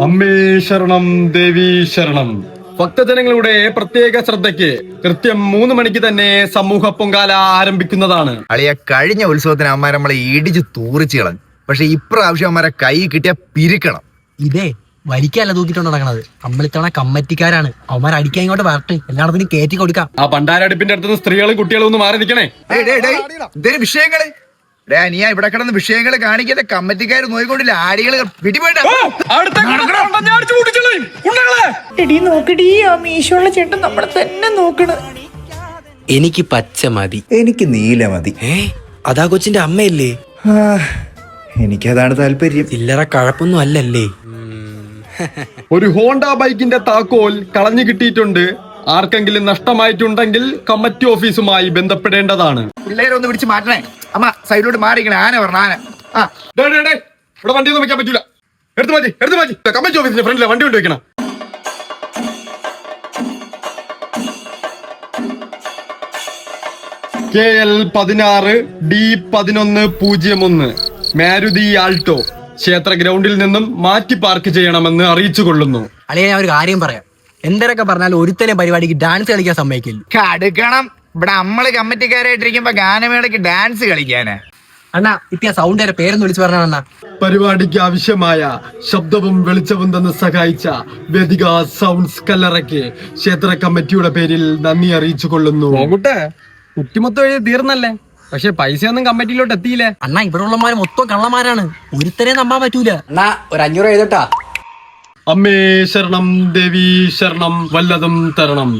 അമ്മേ ശരണം ദേവി ശരണം. ഭക്തജനങ്ങളുടെ പ്രത്യേക ശ്രദ്ധയ്ക്ക് കൃത്യം 3 മണിക്ക് തന്നെ സമൂഹ പൊങ്കാല ആരംഭിക്കുന്നതാണ്. അളിയ കഴിഞ്ഞ ഉത്സവത്തിന് അമ്മമാരെ നമ്മളെ ഇടിച്ച് തൂറിച്ച് കളഞ്ഞു. പക്ഷെ ഇപ്രാവശ്യം അമ്മമാരെ കൈ കിട്ടിയ പിരിക്കണം. ഇതേ വലിക്കല്ല തൂക്കിട്ടുണ്ട് നടക്കണത്. നമ്മളിത്തവണ കമ്മറ്റിക്കാരാണ്. അവന്മാർ അടിക്കാൻ ഇങ്ങോട്ട് വരട്ടെ, എല്ലായിടത്തും കയറ്റി കൊടുക്കാം. ആ പണ്ടാരടുപ്പിന്റെ അടുത്ത് സ്ത്രീകളും കുട്ടികളും ഒന്ന് മാറി നിൽക്കണേ. ഇതൊരു വിഷയങ്ങള് നീ ഇവിടെ കിടന്ന് വിഷയങ്ങള് കാണിക്കാതെ കമ്മറ്റിക്കാർ നോയിക്കൊണ്ടില്ല. ആടികള് പിടിപോയിട്ടാ നോക്കടി, ആ മീശോള്ള ചേട്ടൻ നമ്മളെ തന്നെ നോക്കണ്. എനിക്ക് പച്ച മതി. എനിക്ക് നീല മതി. അതാ കൊച്ചിന്റെ അമ്മയല്ലേ? എനിക്കതാണ് താല്പര്യം. ചില്ലറ കഴപ്പൊന്നും അല്ലല്ലേ. ഒരു ഹോണ്ട ബൈക്കിന്റെ താക്കോൽ കളഞ്ഞു കിട്ടിയിട്ടുണ്ട്. ആർക്കെങ്കിലും നഷ്ടമായിട്ടുണ്ടെങ്കിൽ കമ്മിറ്റി ഓഫീസുമായി ബന്ധപ്പെടേണ്ടതാണ്. പിള്ളേരൊന്ന് പിടിച്ച് മാറ്റണേ. അമ്മ സൈഡിലോട്ട് മാറിക്കണേ. ആന പറഞ്ഞ ആന. ഇവിടെ വണ്ടി ഒന്നും വെക്കാൻ പറ്റൂല. എടുത്തു മാറ്റി കമ്മിറ്റി ഓഫീസിന്റെ ഫ്രണ്ടിലെ വണ്ടി കൊണ്ട് വെക്കണം. KL 16 D1101 മാരുതി ആൾട്ടോ ക്ഷേത്ര ഗ്രൗണ്ടിൽ നിന്നും മാറ്റി പാർക്ക് ചെയ്യണമെന്ന് അറിയിച്ചു കൊള്ളുന്നു. അളിയ, ഞാൻ ഒരു കാര്യം പറയാം. എന്തൊക്കെ പറഞ്ഞാലും ഒരുത്തനെ പരിപാടിക്ക് ഡാൻസ് കളിക്കാൻ സമ്മതിക്കില്ല. കടുക്കണം. ഇവിടെ നമ്മള് കമ്മിറ്റിക്കാരായിട്ടിരിക്കുമ്പോ ഗാനമേളക്ക് ഡാൻസ് കളിക്കാന്. അണ്ണാ, ഇപ്പൊ സൗണ്ട് വരെ പേരൊന്ന് വിളിച്ചു പറഞ്ഞ അണ്ണാ. പരിപാടിക്ക് ആവശ്യമായ ശബ്ദവും വെളിച്ചവും തന്ന് സഹായിച്ച വേദിക സൗണ്ട്സ് കല്ലറയ്ക്ക് ക്ഷേത്ര കമ്മിറ്റിയുടെ പേരിൽ നന്ദി അറിയിച്ചു കൊള്ളുന്നു. കുട്ടിമൊത്തം എഴുതി തീർന്നല്ലേ, പക്ഷെ പൈസയൊന്നും കമ്മിറ്റിയിലോട്ട് എത്തിയില്ലേ. അണ്ണാ, ഇവിടെ ഉള്ളമാര് മൊത്തം കള്ളന്മാരാണ്. ഒരുത്തനെ നമ്പാൻ പറ്റൂല. അണ്ണാ, ഒരു 500 എഴുതട്ടാ. അമ്മേ ശരണം ദേവി ശരണം, വല്ലതും തരണം.